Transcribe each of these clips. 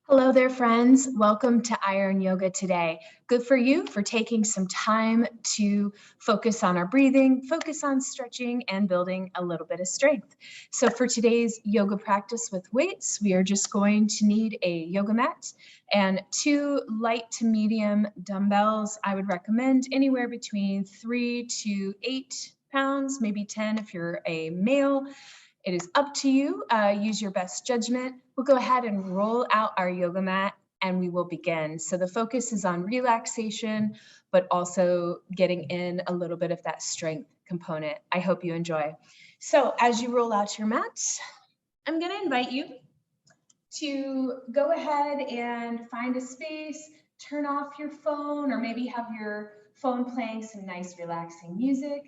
Hello there, friends. Welcome to Iron Yoga today. Good for you for taking some time to focus on our breathing, focus on stretching, and building a little bit of strength. So for today's yoga practice with weights, we are just going to need a yoga mat and 2 light to medium dumbbells. I would recommend anywhere between 3 to 8 pounds, maybe 10 if you're a male. It is up to you. Use your best judgment. We'll go ahead and roll out our yoga mat and we will begin. So the focus is on relaxation, but also getting in a little bit of that strength component. I hope you enjoy. So as you roll out your mat, I'm going to invite you to go ahead and find a space, turn off your phone, or maybe have your phone playing some nice relaxing music.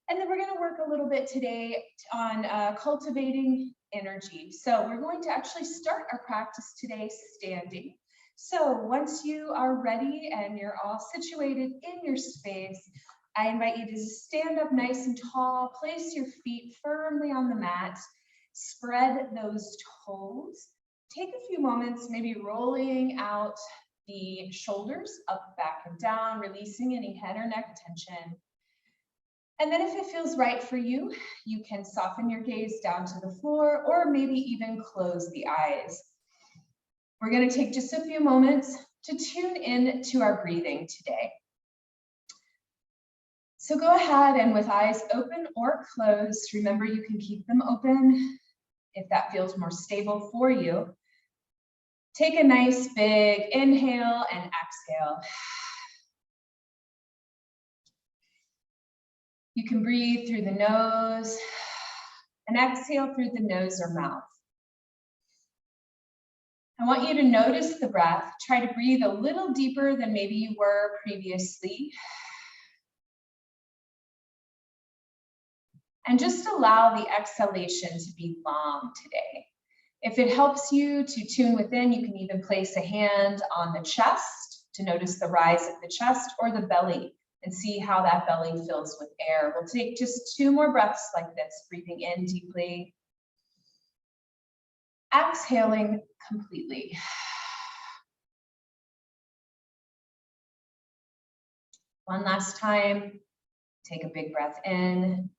And then we're going to work a little bit today on cultivating energy. So we're going to actually start our practice today standing. So once you are ready and you're all situated in your space, I invite you to stand up nice and tall, place your feet firmly on the mat, spread those toes. Take a few moments, maybe rolling out the shoulders up, back, and down, releasing any head or neck tension. And then if it feels right for you, you can soften your gaze down to the floor or maybe even close the eyes. We're going to take just a few moments to tune in to our breathing today. So go ahead and with eyes open or closed, remember you can keep them open if that feels more stable for you. Take a nice big inhale and exhale. You can breathe through the nose and exhale through the nose or mouth. I want you to notice the breath. Try to breathe a little deeper than maybe you were previously. And just allow the exhalation to be long today. If it helps you to tune within, you can even place a hand on the chest to notice the rise of the chest or the belly, and see how that belly fills with air. We'll take just 2 more breaths like this, breathing in deeply. Exhaling completely. One last time, take a big breath in.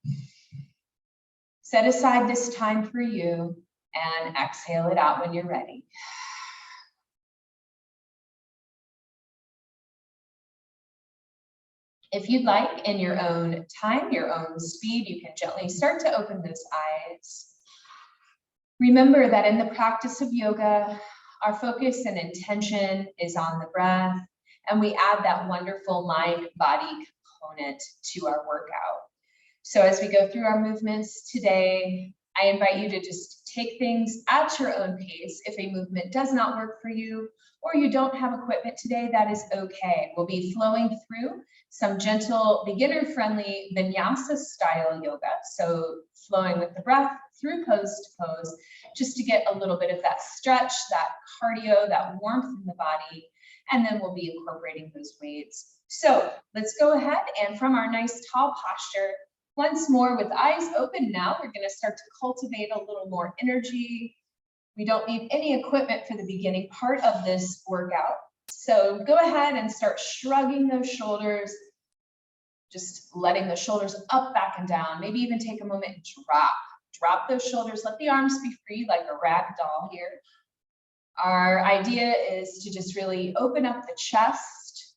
Set aside this time for you and exhale it out when you're ready. If you'd like, in your own time, your own speed, you can gently start to open those eyes. Remember that in the practice of yoga, our focus and intention is on the breath, and we add that wonderful mind-body component to our workout. So as we go through our movements today, I invite you to just take things at your own pace. If a movement does not work for you, or you don't have equipment today, that is okay. We'll be flowing through some gentle, beginner-friendly vinyasa style yoga. So flowing with the breath through pose to pose, just to get a little bit of that stretch, that cardio, that warmth in the body. And then we'll be incorporating those weights. So let's go ahead and from our nice tall posture, once more with eyes open now, we're going to start to cultivate a little more energy. We don't need any equipment for the beginning part of this workout. So go ahead and start shrugging those shoulders, just letting the shoulders up, back, and down. Maybe even take a moment and drop those shoulders. Let the arms be free like a rag doll here. Our idea is to just really open up the chest,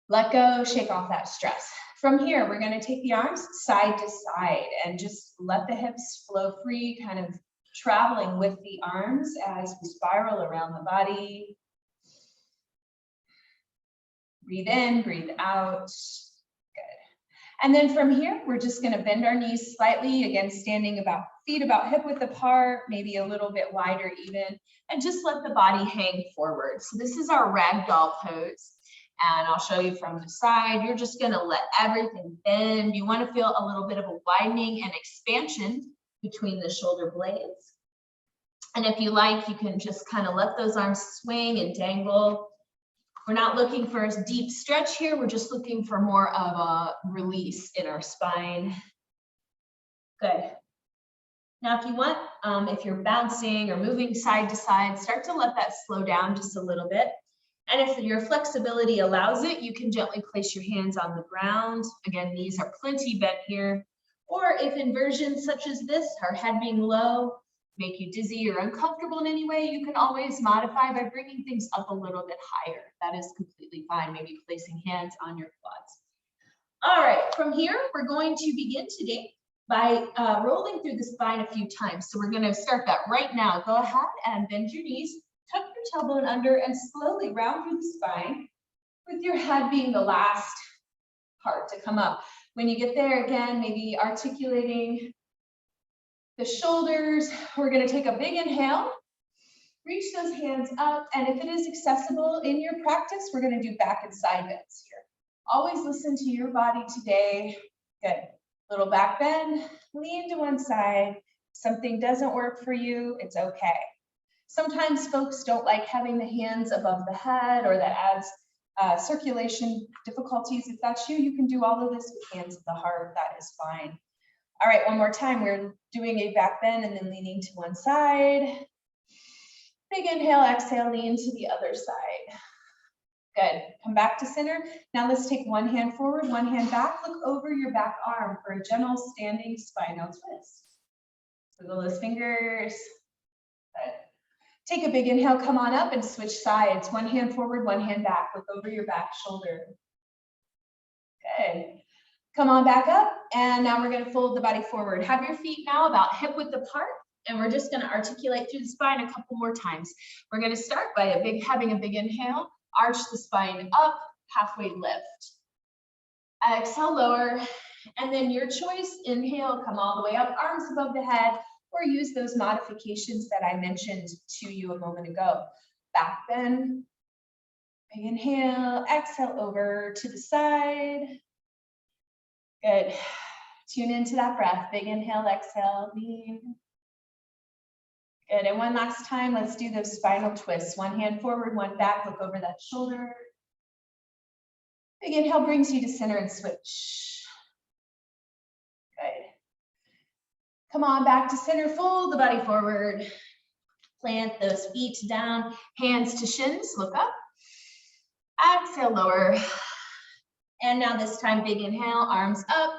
let go, shake off that stress. From here, we're going to take the arms side to side and just let the hips flow free, kind of traveling with the arms as we spiral around the body. Breathe in, breathe out. Good. And then from here, we're just going to bend our knees slightly, again, standing feet about hip width apart, maybe a little bit wider even, and just let the body hang forward. So this is our Ragdoll Pose. And I'll show you from the side. You're just going to let everything bend. You want to feel a little bit of a widening and expansion between the shoulder blades. And if you like, you can just kind of let those arms swing and dangle. We're not looking for a deep stretch here. We're just looking for more of a release in our spine. Good. Now, if you want, If you're bouncing or moving side to side, start to let that slow down just a little bit. And if your flexibility allows it, you can gently place your hands on the ground. Again, knees are plenty bent here. Or if inversions such as this, our head being low, make you dizzy or uncomfortable in any way, you can always modify by bringing things up a little bit higher. That is completely fine. Maybe placing hands on your quads. All right, from here, we're going to begin today by rolling through the spine a few times. So we're going to start that right now. Go ahead and bend your knees, tuck your tailbone under, and slowly round through the spine, with your head being the last part to come up. When you get there, again, maybe articulating the shoulders. We're going to take a big inhale, reach those hands up, and if it is accessible in your practice, we're going to do back and side bends here. Always listen to your body today. Good. Little back bend, lean to one side. Something doesn't work for you, it's okay. Sometimes folks don't like having the hands above the head, or that adds circulation difficulties. If that's you, you can do all of this with hands at the heart. That is fine. All right, one more time. We're doing a back bend and then leaning to one side. Big inhale, exhale, lean to the other side. Good. Come back to center. Now let's take one hand forward, one hand back. Look over your back arm for a gentle standing spinal twist. Wiggle those fingers. Good. Take a big inhale, come on up and switch sides. One hand forward, one hand back. Look over your back shoulder. Good. Come on back up, and now we're going to fold the body forward. Have your feet now about hip width apart, and we're just going to articulate through the spine a couple more times. We're going to start by having a big inhale. Arch the spine up, halfway lift. Exhale, lower, and then your choice, inhale, come all the way up, arms above the head, or use those modifications that I mentioned to you a moment ago. Back bend, big inhale, exhale over to the side. Good. Tune into that breath. Big inhale, exhale, lean. Good, and one last time, let's do those spinal twists. One hand forward, one back, look over that shoulder. Big inhale brings you to center and switch. Good. Come on back to center, fold the body forward. Plant those feet down, hands to shins, look up. Exhale, lower. And now this time, big inhale, arms up.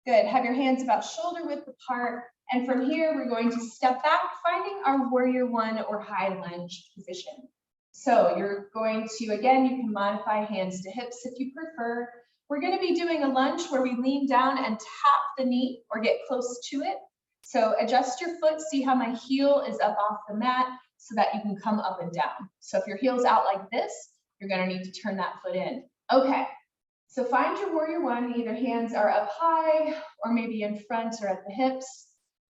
Good, have your hands about shoulder width apart. And from here, we're going to step back, finding our warrior one or high lunge position. So you're going to, again, you can modify hands to hips if you prefer. We're going to be doing a lunge where we lean down and tap the knee or get close to it. So adjust your foot, see how my heel is up off the mat so that you can come up and down. So if your heel's out like this, you're going to need to turn that foot in. Okay, so find your warrior one, either hands are up high or maybe in front or at the hips.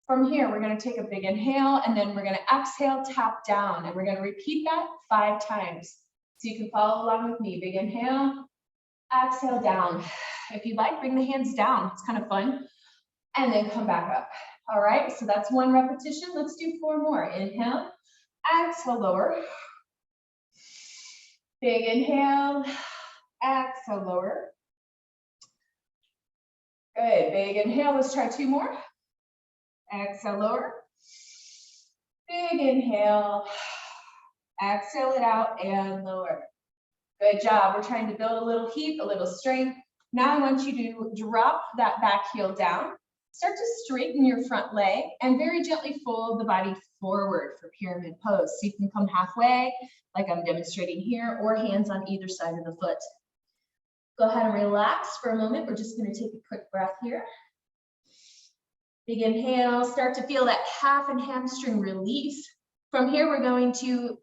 From here, we're going to take a big inhale, and then we're going to exhale, tap down, and we're going to repeat that 5 times. So you can follow along with me. Big inhale, exhale, down. If you'd like, bring the hands down. It's kind of fun. And then come back up. All right, so that's 1 repetition. Let's do 4 more. Inhale, exhale, lower. Big inhale, exhale, lower. Good, big inhale. Let's try 2 more. Exhale, lower. Big inhale. Exhale it out and lower. Good job. We're trying to build a little heat, a little strength. Now I want you to drop that back heel down. Start to straighten your front leg and very gently fold the body forward for pyramid pose. So you can come halfway, like I'm demonstrating here, or hands on either side of the foot. Go ahead and relax for a moment. We're just going to take a quick breath here. Big inhale, start to feel that calf and hamstring release. From here, we're going to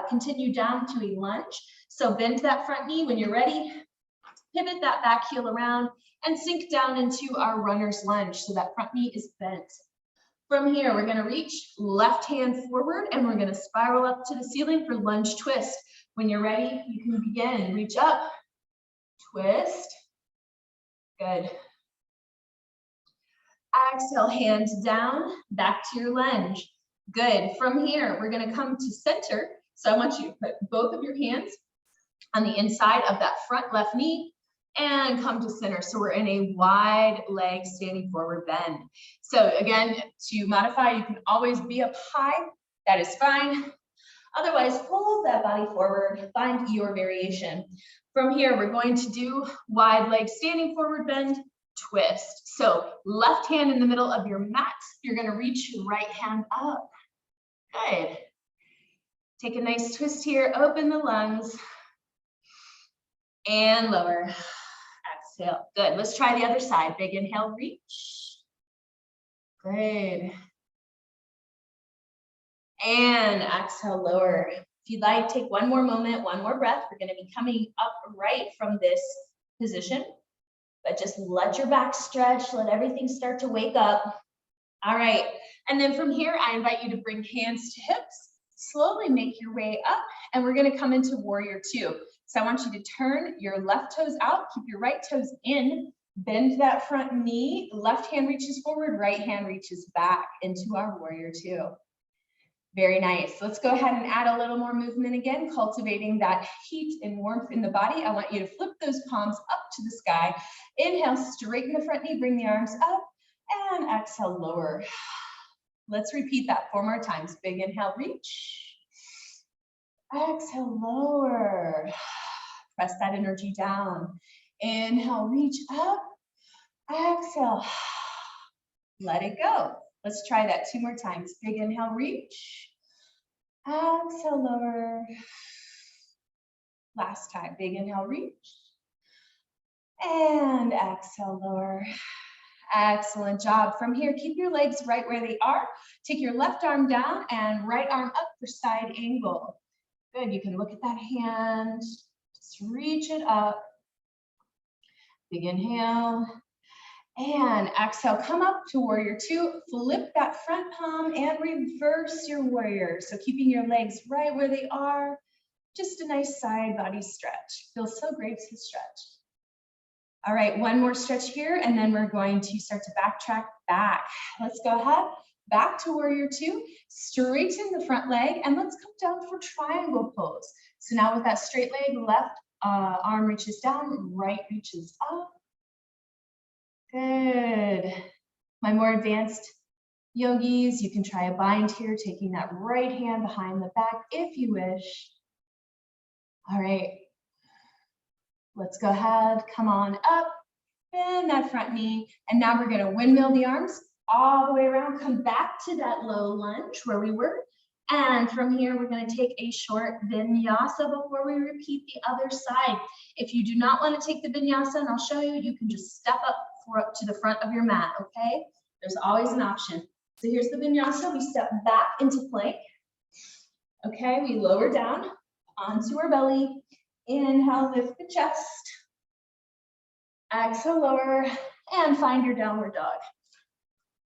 continue down to a lunge. So bend that front knee when you're ready. Pivot that back heel around and sink down into our runner's lunge so that front knee is bent. From here, we're going to reach left hand forward and we're going to spiral up to the ceiling for lunge twist. When you're ready, you can begin. Reach up, twist. Good. Exhale, hands down, back to your lunge. Good. From here, we're going to come to center. So I want you to put both of your hands on the inside of that front left knee. and come to center. So we're in a wide leg standing forward bend. So again, to modify, you can always be up high. That is fine. Otherwise, hold that body forward, find your variation. From here, we're going to do wide leg standing forward bend, twist. So left hand in the middle of your mat, you're gonna reach your right hand up. Good. Take a nice twist here, open the lungs, and lower. Exhale, good. Let's try the other side. Big inhale, reach. Good. And exhale, lower. If you'd like, take one more moment, one more breath. We're gonna be coming up right from this position, but just let your back stretch, let everything start to wake up. All right, and then from here, I invite you to bring hands to hips, slowly make your way up, and we're gonna come into warrior two. So I want you to turn your left toes out, keep your right toes in, bend that front knee, left hand reaches forward, right hand reaches back into our warrior two. Very nice. Let's go ahead and add a little more movement again, cultivating that heat and warmth in the body. I want you to flip those palms up to the sky. Inhale, straighten the front knee, bring the arms up, and exhale, lower. Let's repeat that 4 more times. Big inhale, reach. Exhale, lower. Press that energy down. Inhale, reach up. Exhale. Let it go. Let's try that 2 more times. Big inhale, reach. Exhale, lower. Last time. Big inhale, reach. And exhale, lower. Excellent job. From here, keep your legs right where they are. Take your left arm down and right arm up for side angle. Good. You can look at that hand. Just reach it up. Big inhale. And exhale, come up to warrior two, flip that front palm and reverse your warrior. So keeping your legs right where they are, just a nice side body stretch. Feels so great to stretch. All right, one more stretch here, and then we're going to start to backtrack back. Let's go ahead, back to warrior two, straighten the front leg, and let's come down for triangle pose. So now with that straight leg, left arm reaches down, right reaches up. Good. My more advanced yogis, you can try a bind here, taking that right hand behind the back if you wish. All right. Let's go ahead, come on up, bend that front knee, and now we're gonna windmill the arms all the way around, come back to that low lunge where we were, and from here, we're gonna take a short vinyasa before we repeat the other side. If you do not wanna take the vinyasa, and I'll show you, you can just step up to the front of your mat, okay? There's always an option. So here's the vinyasa, we step back into plank. Okay, we lower down onto our belly. Inhale, lift the chest. Exhale, lower, and find your downward dog.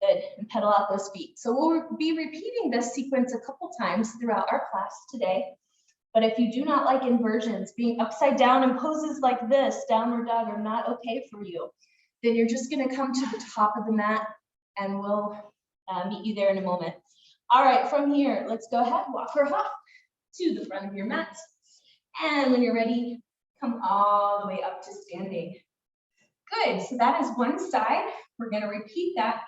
Good, and pedal out those feet. So we'll be repeating this sequence a couple times throughout our class today. But if you do not like inversions, being upside down in poses like this, downward dog, are not okay for you, then you're just gonna come to the top of the mat and we'll meet you there in a moment. All right, from here, let's go ahead, walk or hop to the front of your mat. And when you're ready, come all the way up to standing. Good, so that is one side. We're gonna repeat that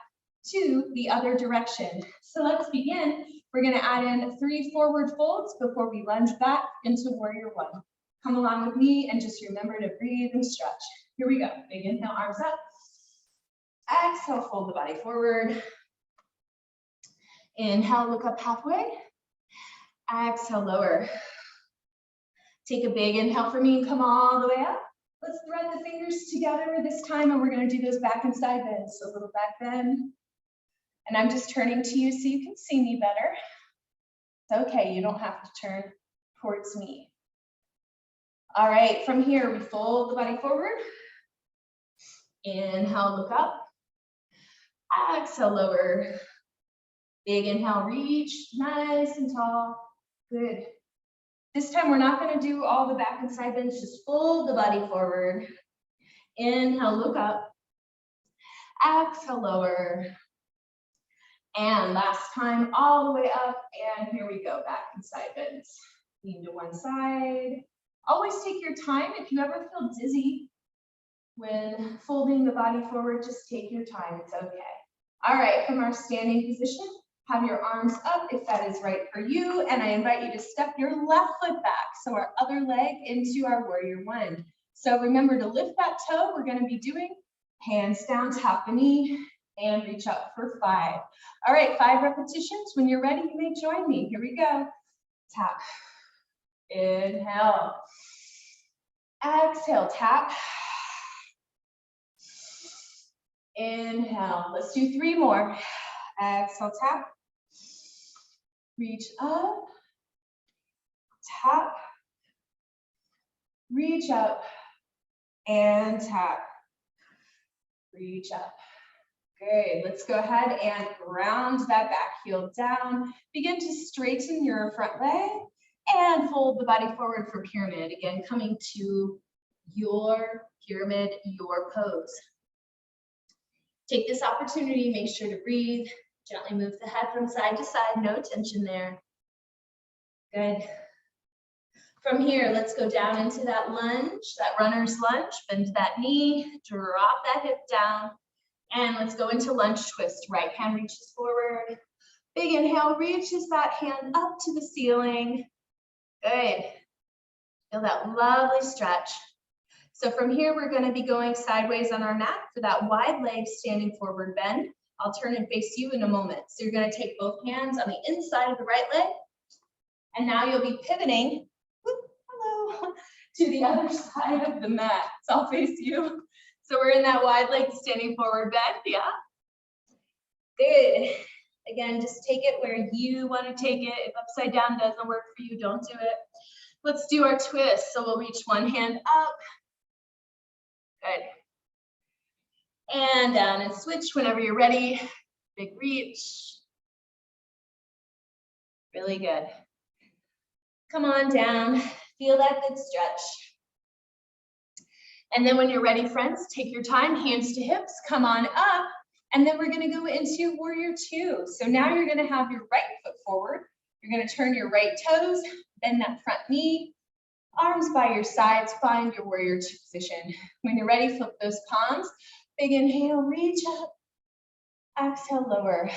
to the other direction. So let's begin. We're gonna add in 3 forward folds before we lunge back into warrior one. Come along with me and just remember to breathe and stretch. Here we go, big inhale, arms up. Exhale, fold the body forward. Inhale, look up halfway. Exhale, lower. Take a big inhale for me and come all the way up. Let's thread the fingers together this time, and we're gonna do those back and side bends. So a little back bend. And I'm just turning to you so you can see me better. It's okay, you don't have to turn towards me. All right, from here, we fold the body forward. Inhale, look up. Exhale, lower. Big inhale, reach, nice and tall. Good. This time, we're not gonna do all the back and side bends, just fold the body forward. Inhale, look up. Exhale, lower. And last time, all the way up, and here we go, back and side bends. Lean to one side. Always take your time. If you ever feel dizzy, When folding the body forward, just take your time, it's okay. All right, from our standing position, have your arms up if that is right for you, and I invite you to step your left foot back, so our other leg into our warrior one. So remember to lift that toe. We're gonna be doing hands down, tap the knee, and reach up for 5. All right, 5 repetitions. When you're ready, you may join me. Here we go. Tap, inhale, exhale, tap, inhale. Let's do 3 more. Exhale, tap, reach up, tap, reach up, and tap, reach up. Good, let's go ahead and ground that back heel down. Begin to straighten your front leg and fold the body forward for pyramid. Again, coming to your pyramid, your pose. Take this opportunity, make sure to breathe. Gently move the head from side to side, no tension there. Good. From here, let's go down into that lunge, that runner's lunge. Bend that knee, drop that hip down, and let's go into lunge twist. Right hand reaches forward. Big inhale, reaches that hand up to the ceiling. Good. Feel that lovely stretch. So from here, we're going to be going sideways on our mat for that wide leg standing forward bend. I'll turn and face you in a moment. So you're going to take both hands on the inside of the right leg. And now you'll be pivoting, hello, to the other side of the mat. So I'll face you. So we're in that wide leg standing forward bend, yeah? Good. Again, just take it where you want to take it. If upside down doesn't work for you, don't do it. Let's do our twist. So we'll reach one hand up. Good. And down and switch whenever you're ready. Big reach. Really good. Come on down. Feel that good stretch. And then when you're ready, friends, take your time, hands to hips, come on up. And then we're going to go into warrior 2. So now you're going to have your right foot forward. You're going to turn your right toes, bend that front knee, arms by your sides, find your warrior 2 position. When you're ready, flip those palms. Big inhale, reach up. Exhale, lower.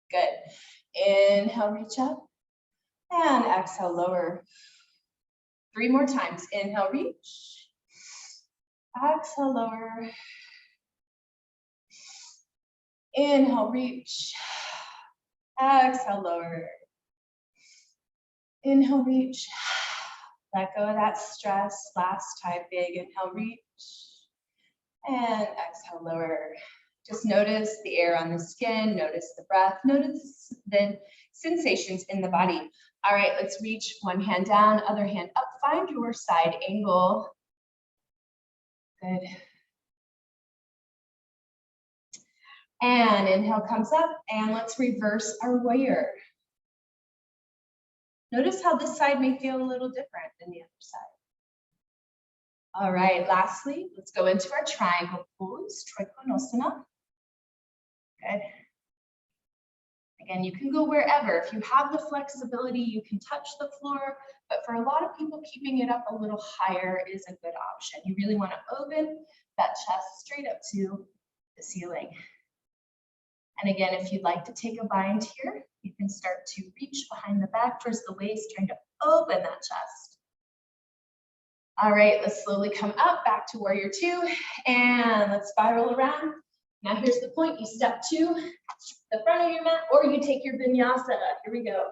Good. Inhale, reach up. And exhale, lower. 3 more times. Inhale, reach. Exhale, lower. Inhale, reach. Exhale, lower. Inhale, reach. Let go of that stress. Last time, big inhale, reach. And exhale, lower. Just notice the air on the skin, notice the breath, notice the sensations in the body. All right, let's reach one hand down, other hand up. Find your side angle. Good. And inhale comes up, and let's reverse our warrior. Notice how this side may feel a little different than the other side. All right, lastly, let's go into our triangle pose, Trikonasana. Good. Again, you can go wherever. If you have the flexibility, you can touch the floor, but for a lot of people, keeping it up a little higher is a good option. You really want to open that chest straight up to the ceiling. And again, if you'd like to take a bind here, you can start to reach behind the back towards the waist, trying to open that chest. All right, let's slowly come up back to warrior 2, and let's spiral around. Now here's the point, you step to the front of your mat, or you take your vinyasa. Here we go.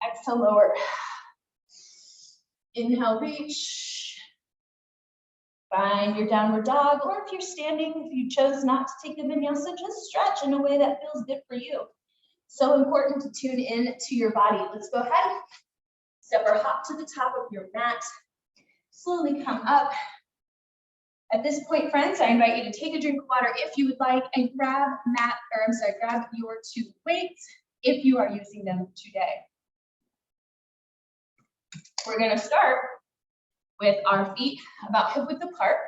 Exhale, lower. Inhale, reach. Find your downward dog, or if you're standing, if you chose not to take the vinyasa, just stretch in a way that feels good for you. So important to tune in to your body. Let's go ahead. Step or hop to the top of your mat. Slowly come up. At this point, friends, I invite you to take a drink of water if you would like, and grab your 2 weights if you are using them today. We're going to start with our feet about hip width apart,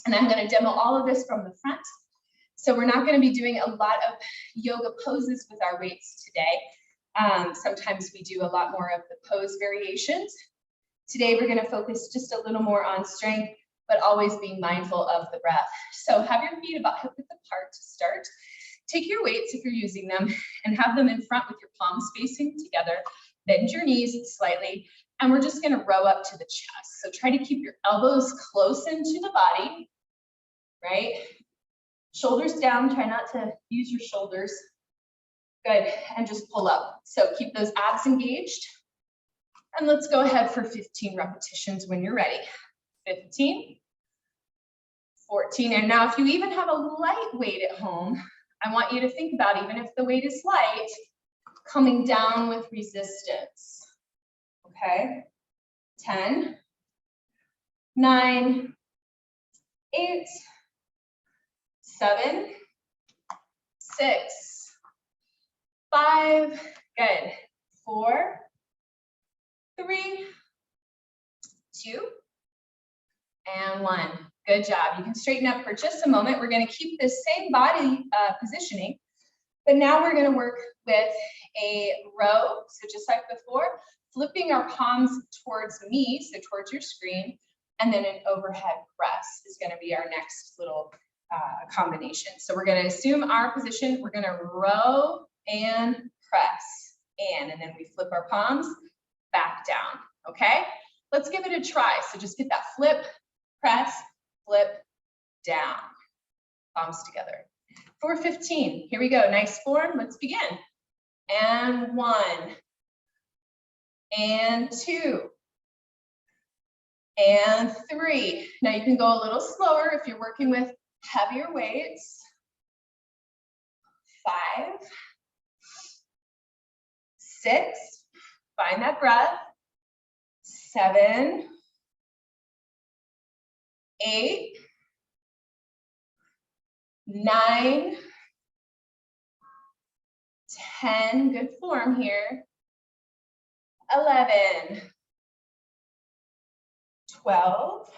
and I'm going to demo all of this from the front. So we're not going to be doing a lot of yoga poses with our weights today. Sometimes we do a lot more of the pose variations. Today, we're going to focus just a little more on strength, but always being mindful of the breath. So have your feet about hip width apart to start. Take your weights if you're using them and have them in front with your palms facing together. Bend your knees slightly, and we're just gonna row up to the chest. So try to keep your elbows close into the body, right? Shoulders down, try not to use your shoulders. Good, and just pull up. So keep those abs engaged. And let's go ahead for 15 repetitions when you're ready. 15, 14, and now if you even have a light weight at home, I want you to think about, even if the weight is light, coming down with resistance, okay? 10, 9, 8, 7, 6, 5, good, 4, 3, 2, and 1. Good job. You can straighten up for just a moment. We're going to keep this same body positioning, but now we're going to work with a row. So just like before, flipping our palms towards me, so towards your screen, and then an overhead press is going to be our next little combination. So we're going to assume our position. We're going to row and press in, and then we flip our palms back down. Okay, let's give it a try. So just get that flip, press, flip, down, palms together. For 15, here we go, nice form, let's begin. And 1, and 2, and 3. Now you can go a little slower if you're working with heavier weights. 5, 6, find that breath. 7, 8, 9, 10, good form here. 11, 12,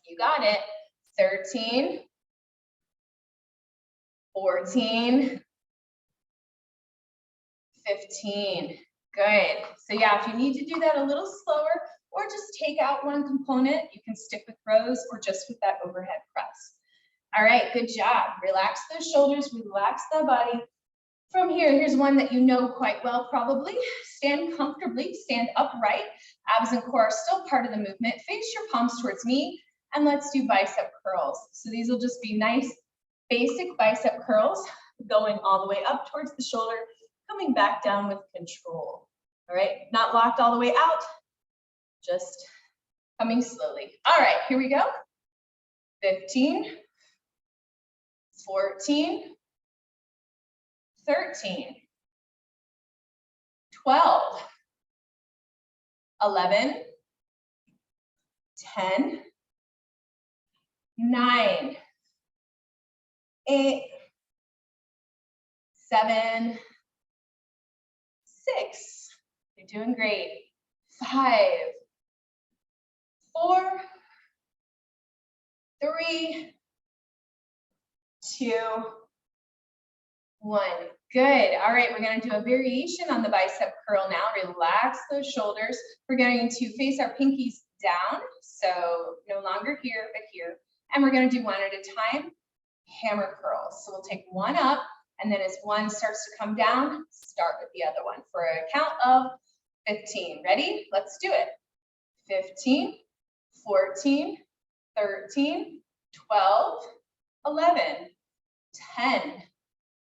you got it. 13, 14, 15. Good. So yeah, if you need to do that a little slower, or just take out one component, you can stick with rows or just with that overhead press. All right, good job. Relax those shoulders, relax the body. From here, here's one that you know quite well probably. Stand comfortably, stand upright. Abs and core are still part of the movement. Face your palms towards me, and let's do bicep curls. So these will just be nice, basic bicep curls, going all the way up towards the shoulder, coming back down with control. All right, not locked all the way out, just coming slowly. All right, here we go. 15, 14, 13, 12, 11, 10, 9, 8, 7, 6. You're doing great. 5, 4, 3, 2, 1. Good. All right, we're going to do a variation on the bicep curl now. Relax those shoulders. We're going to face our pinkies down, so no longer here, but here. And we're going to do one at a time, hammer curls. So we'll take one up, and then as one starts to come down, start with the other one for a count of 15. Ready? Let's do it. 15, 14, 13, 12, 11, 10,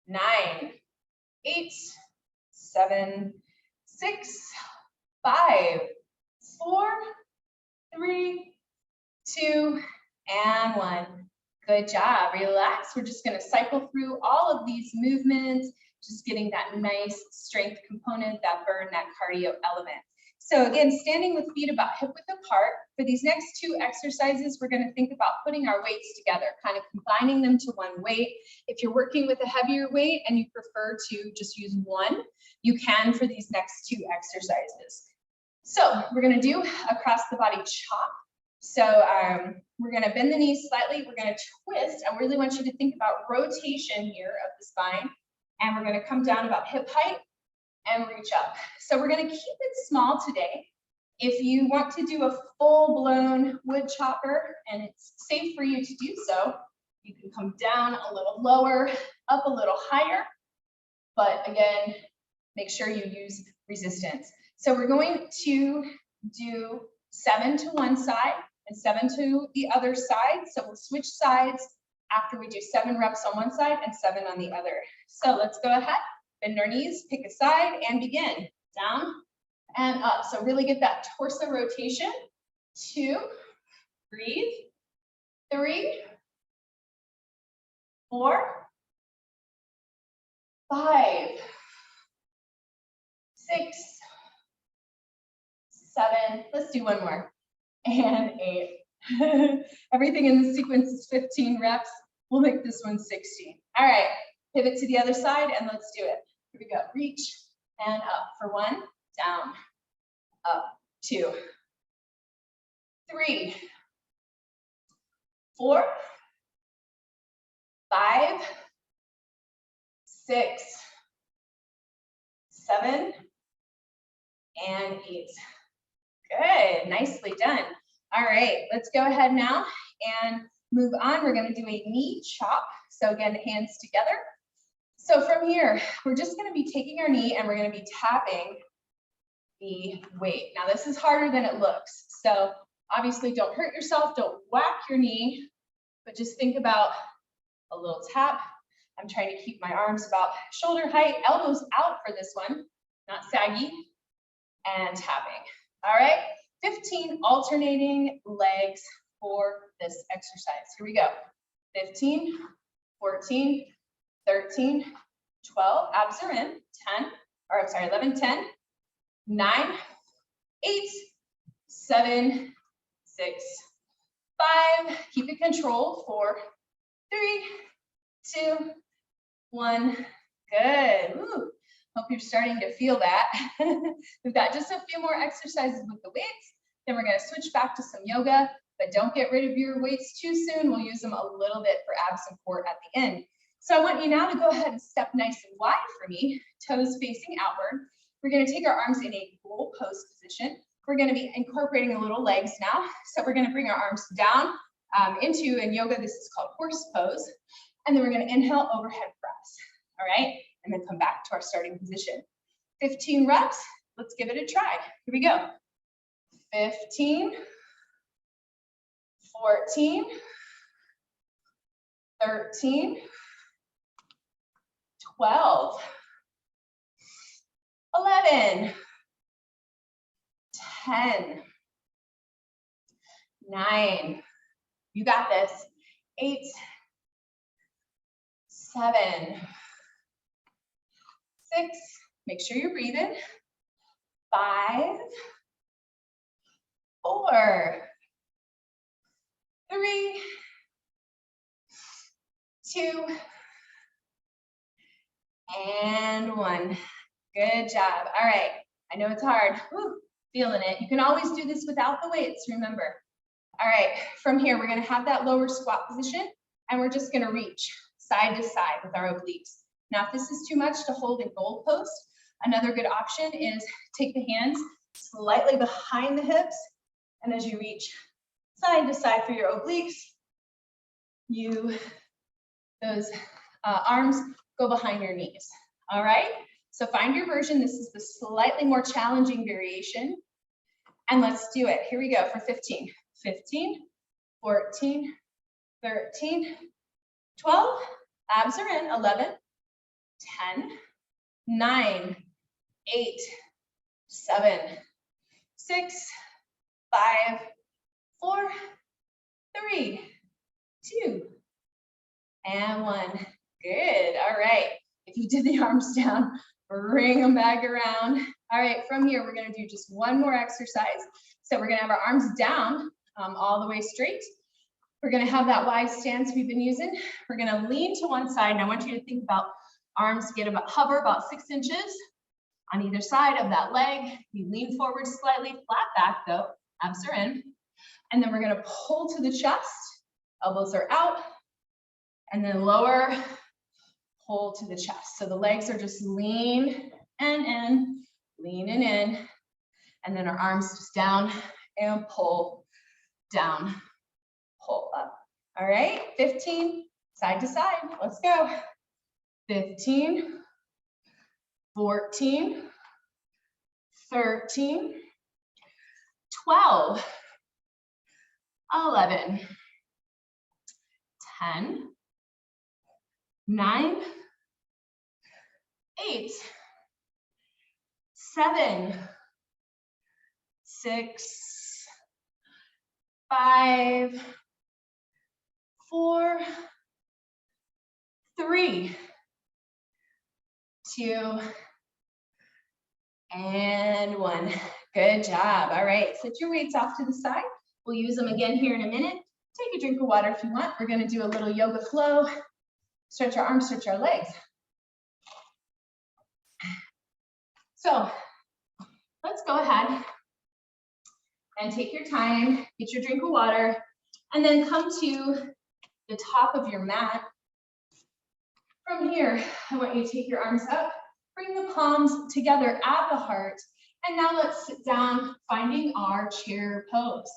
9, 8, 7, 6, 5, 4, 3, 2, and 1. Good job. Relax. We're just going to cycle through all of these movements, just getting that nice strength component, that burn, that cardio element. So again, standing with feet about hip width apart. For these next two exercises, we're going to think about putting our weights together, kind of combining them to one weight. If you're working with a heavier weight and you prefer to just use one, you can for these next two exercises. So we're going to do a cross the body chop. So we're going to bend the knees slightly. We're going to twist. I really want you to think about rotation here of the spine. And we're going to come down about hip height and reach up. So we're going to keep it small today. If you want to do a full-blown wood chopper and it's safe for you to do so, you can come down a little lower, up a little higher, but again, make sure you use resistance. So we're going to do 7 to one side and 7 to the other side. So we'll switch sides after we do 7 reps on one side and 7 on the other. So let's go ahead, bend our knees, pick a side and begin. Down and up. So really get that torso rotation. 2, breathe, 3, 4, 5, 6, 7, let's do one more, and 8. Everything in the sequence is 15 reps. We'll make this one 16. All right, pivot to the other side and let's do it. Here we go, reach and up for 1, down, up, 2, 3, 4, 5, 6, 7, and 8. Good, nicely done. All right, let's go ahead now and move on. We're going to do a knee chop. So again, hands together. So from here, we're just going to be taking our knee and we're going to be tapping the weight. Now this is harder than it looks. So obviously don't hurt yourself, don't whack your knee, but just think about a little tap. I'm trying to keep my arms about shoulder height, elbows out for this one, not saggy, and tapping. All right, 15 alternating legs for this exercise. Here we go. 15, 14, 13, 12, abs are in, 11, 10, 9, 8, 7, 6, 5, keep it controlled, 4, 3, 2, 1, good. Ooh, hope you're starting to feel that. We've got just a few more exercises with the weights, then we're gonna switch back to some yoga, but don't get rid of your weights too soon. We'll use them a little bit for abs and core at the end. So I want you now to go ahead and step nice and wide for me, toes facing outward. We're gonna take our arms in a roll pose position. We're gonna be incorporating a little legs now. So we're gonna bring our arms down into, in yoga, this is called horse pose. And then we're gonna inhale, overhead press, all right? And then come back to our starting position. 15 reps, let's give it a try. Here we go. 15, 14, 13, 12, 11, 10, 9, you got this, 8, 7, 6, make sure you're breathing, 5, 4, 3, 2, and 1. Good job. All right. I know it's hard. Whew, feeling it. You can always do this without the weights, remember. All right. From here, we're going to have that lower squat position, and we're just going to reach side to side with our obliques. Now, if this is too much to hold in goalpost, another good option is take the hands slightly behind the hips, and as you reach side to side for your obliques, those arms go behind your knees. All right, so find your version. This is the slightly more challenging variation, and let's do it. Here we go for 15, 15, 14, 13, 12, abs are in, 11, 10, 9, 8, 7, 6, 5, 4, 3, 2, and 1. Good. All right. If you did the arms down, bring them back around. All right. From here, we're going to do just one more exercise. So we're going to have our arms down all the way straight. We're going to have that wide stance we've been using. We're going to lean to one side. And I want you to think about arms hover about 6 inches on either side of that leg. You lean forward slightly, flat back though. Abs are in. And then we're going to pull to the chest. Elbows are out. And then lower, pull to the chest. So the legs are just lean and in, lean and in. And then our arms just down and pull down, pull up. All right, 15, side to side. Let's go. 15, 14, 13, 12, 11, 10, 9, 8, 7, 6, 5, 4, 3, 2, and 1. Good job. All right, set your weights off to the side. We'll use them again here in a minute. Take a drink of water if you want. We're going to do a little yoga flow. Stretch our arms, stretch our legs. So let's go ahead and take your time, get your drink of water, and then come to the top of your mat. From here, I want you to take your arms up, bring the palms together at the heart, and now let's sit down, finding our chair pose.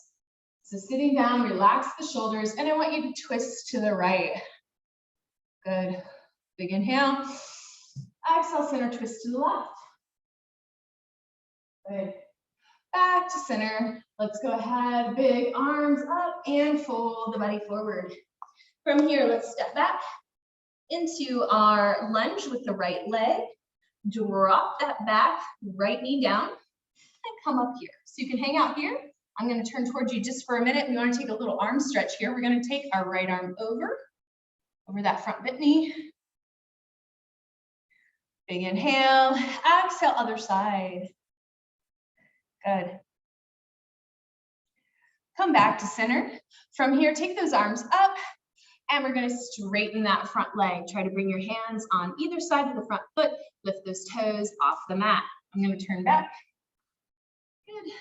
So sitting down, relax the shoulders, and I want you to twist to the right. Good. Big inhale. Exhale, center twist to the left. Good. Back to center. Let's go ahead. Big arms up and fold the body forward. From here, let's step back into our lunge with the right leg. Drop that back, right knee down, and come up here. So you can hang out here. I'm going to turn towards you just for a minute. We want to take a little arm stretch here. We're going to take our right arm over that front bent knee. Big inhale, exhale, other side. Good. Come back to center. From here, take those arms up, and we're going to straighten that front leg. Try to bring your hands on either side of the front foot. Lift those toes off the mat. I'm going to turn back. Good.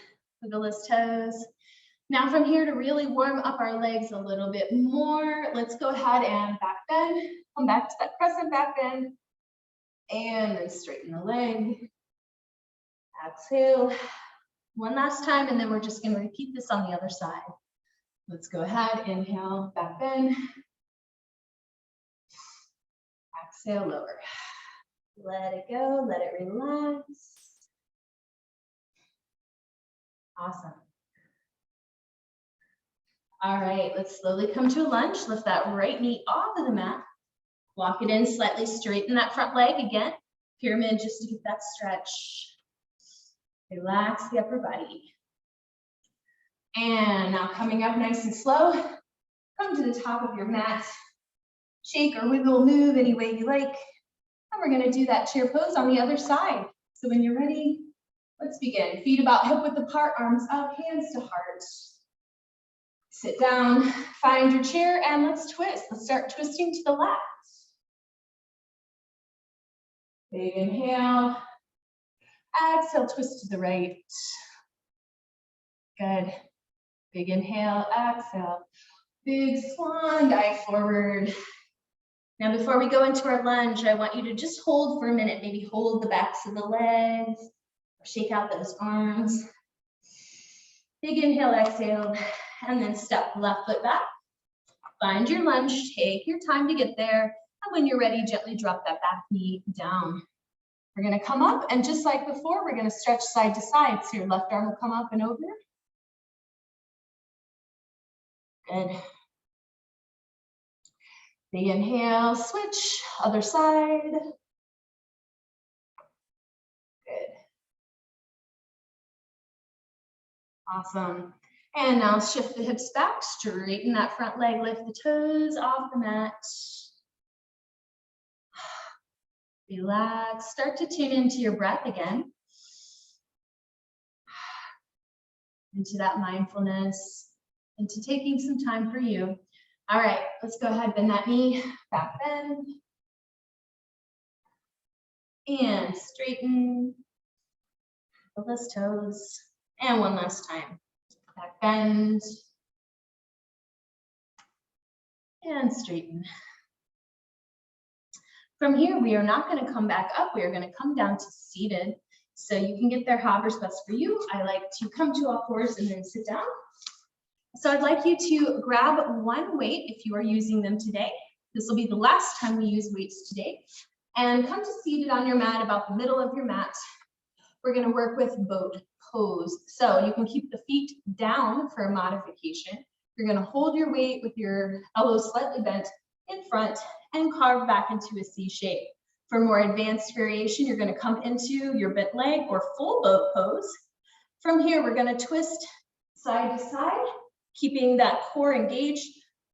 Wiggle those toes. Now from here, to really warm up our legs a little bit more, let's go ahead and back bend. Come back to that crescent back bend. And then straighten the leg. Exhale. One last time, and then we're just going to repeat this on the other side. Let's go ahead. Inhale, back bend. Exhale, lower. Let it go. Let it relax. Awesome. All right, let's slowly come to a lunge. Lift that right knee off of the mat. Walk it in, slightly straighten that front leg again. Pyramid just to get that stretch. Relax the upper body. And now coming up nice and slow, come to the top of your mat. Shake or wiggle, move any way you like. And we're going to do that chair pose on the other side. So when you're ready, let's begin. Feet about hip width apart, arms up, hands to heart. Sit down, find your chair, and let's twist. Let's start twisting to the left. Big inhale. Exhale, twist to the right. Good. Big inhale, exhale. Big swan dive forward. Now before we go into our lunge, I want you to just hold for a minute. Maybe hold the backs of the legs, or shake out those arms. Big inhale, exhale, and then step the left foot back. Find your lunge, take your time to get there. And when you're ready, gently drop that back knee down. We're going to come up, and just like before, we're going to stretch side to side. So your left arm will come up and over. Good. Big inhale, switch, other side. Good. Awesome. And now shift the hips back, straighten that front leg, lift the toes off the mat. Relax, start to tune into your breath again. Into that mindfulness, into taking some time for you. All right, let's go ahead, bend that knee, back bend. And straighten, pull those toes. And one last time, back bend. And straighten. From here, we are not going to come back up. We are going to come down to seated. So you can get there however's best for you. I like to come to all fours and then sit down. So I'd like you to grab one weight if you are using them today. This will be the last time we use weights today. And come to seated on your mat, about the middle of your mat. We're going to work with boat pose. So you can keep the feet down for a modification. You're going to hold your weight with your elbows slightly bent in front and carve back into a C shape. For more advanced variation, you're going to come into your bent leg or full boat pose. From here, we're going to twist side to side, keeping that core engaged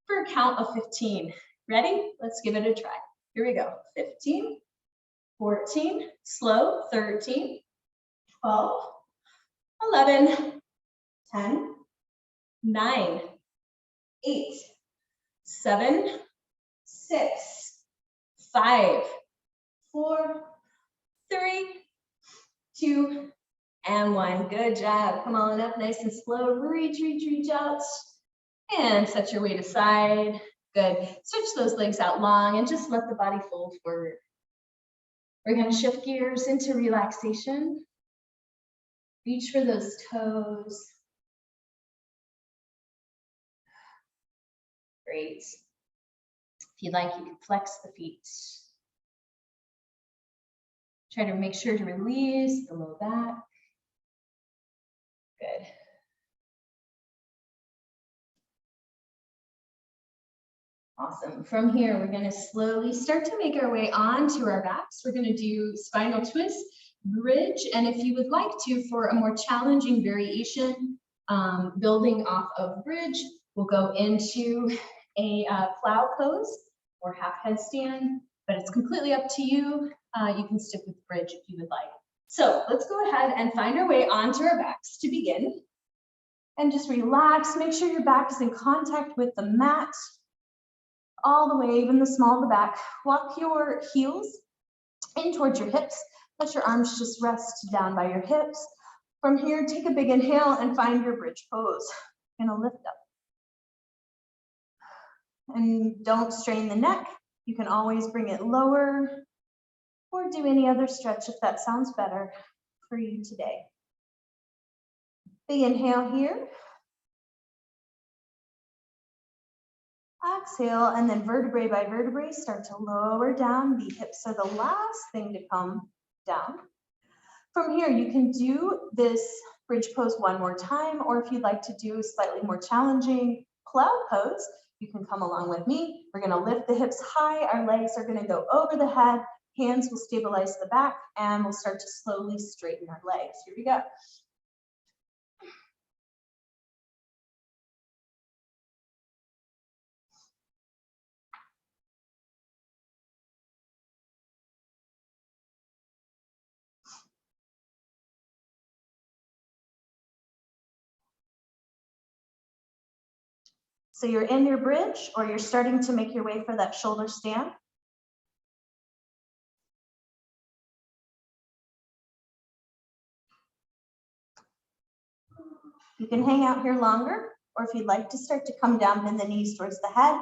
for a count of 15. Ready? Let's give it a try. Here we go. 15, 14, slow, 13, 12, 11, 10, 9, 8, 7, 6, 5, 4, 3, 2, and 1. Good job. Come on up nice and slow. Reach, reach, reach out. And set your weight aside. Good. Stretch those legs out long and just let the body fold forward. We're going to shift gears into relaxation. Reach for those toes. Great. If you'd like, you can flex the feet. Try to make sure to release the low back. Good. Awesome. From here, we're going to slowly start to make our way onto our backs. We're going to do spinal twist, bridge, and if you would like to, for a more challenging variation, building off of bridge, we'll go into a plow pose or half headstand, but it's completely up to you. You can stick with bridge if you would like. So let's go ahead and find our way onto our backs to begin. And just relax. Make sure your back is in contact with the mat. All the way, even the small of the back. Walk your heels in towards your hips. Let your arms just rest down by your hips. From here, take a big inhale and find your bridge pose. You're gonna lift up. And don't strain the neck. You can always bring it lower or do any other stretch if that sounds better for you today. Big inhale here. Exhale, and then vertebrae by vertebrae, start to lower down. The hips are the last thing to come down. From here, you can do this bridge pose one more time, or if you'd like to do a slightly more challenging plow pose, you can come along with me. We're gonna lift the hips high, our legs are gonna go over the head, hands will stabilize the back, and we'll start to slowly straighten our legs. Here we go. So you're in your bridge, or you're starting to make your way for that shoulder stand. You can hang out here longer, or if you'd like to start to come down, bend the knees towards the head,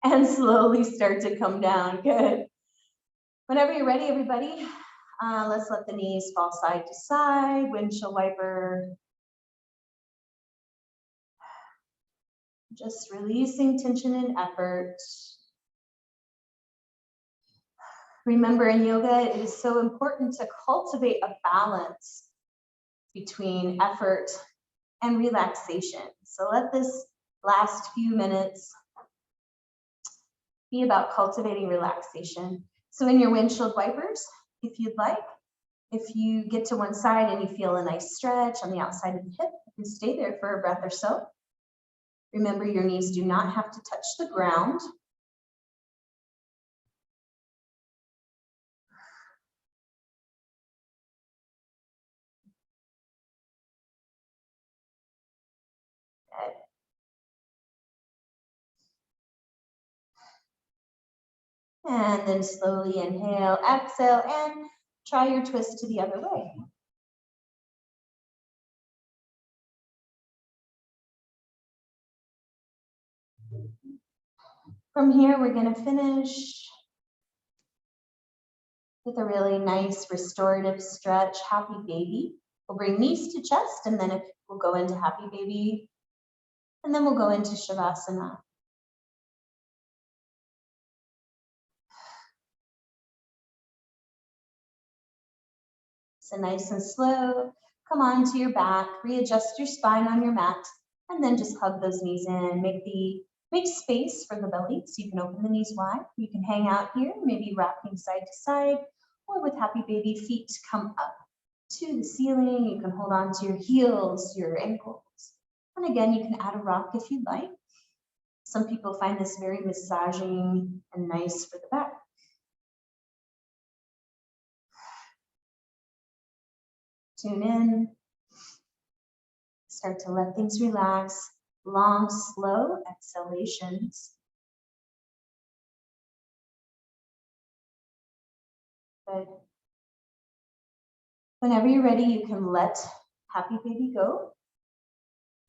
and slowly start to come down. Good. Whenever you're ready, everybody, let's let the knees fall side to side, windshield wiper. Just releasing tension and effort. Remember, in yoga, it is so important to cultivate a balance between effort and relaxation. So let this last few minutes be about cultivating relaxation. So in your windshield wipers, if you'd like, if you get to one side and you feel a nice stretch on the outside of the hip, you can stay there for a breath or so. Remember, your knees do not have to touch the ground. Good. And then slowly inhale, exhale, and try your twist to the other way. From here, we're going to finish with a really nice restorative stretch, happy baby. We'll bring knees to chest, and then we'll go into happy baby, and then we'll go into Shavasana. So nice and slow, come onto your back, readjust your spine on your mat, and then just hug those knees in. Make space for the belly, so you can open the knees wide. You can hang out here, maybe rocking side to side, or with happy baby, feet come up to the ceiling. You can hold on to your heels, your ankles. And again, you can add a rock if you'd like. Some people find this very massaging and nice for the back. Tune in. Start to let things relax. Long, slow exhalations. Good. Whenever you're ready, you can let happy baby go.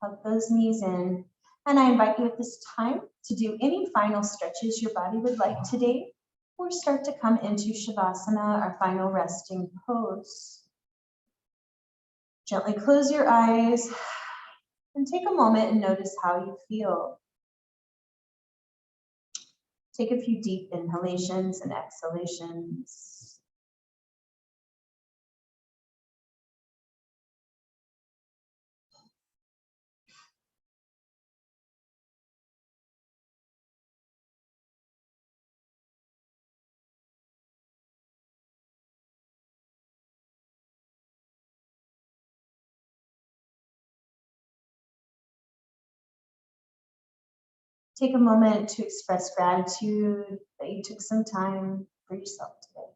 Hug those knees in. And I invite you at this time to do any final stretches your body would like today, or start to come into Shavasana, our final resting pose. Gently close your eyes and take a moment and notice how you feel. Take a few deep inhalations and exhalations. Take a moment to express gratitude that you took some time for yourself today.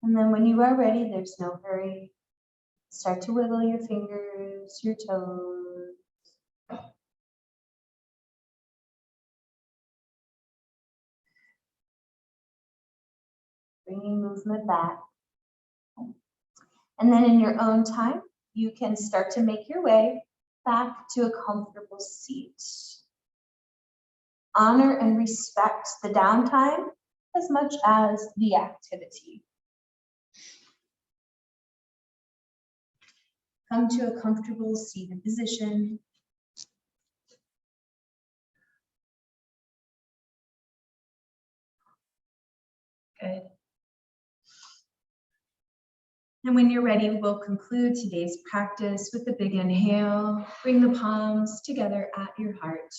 And then when you are ready, there's no hurry. Start to wiggle your fingers, your toes. Bringing movement back. And then in your own time, you can start to make your way back to a comfortable seat. Honor and respect the downtime as much as the activity. Come to a comfortable seated position. Good. And when you're ready, we'll conclude today's practice with a big inhale. Bring the palms together at your heart.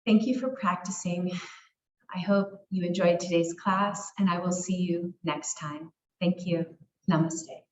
Thank you for practicing. I hope you enjoyed today's class, and I will see you next time. Thank you. Namaste.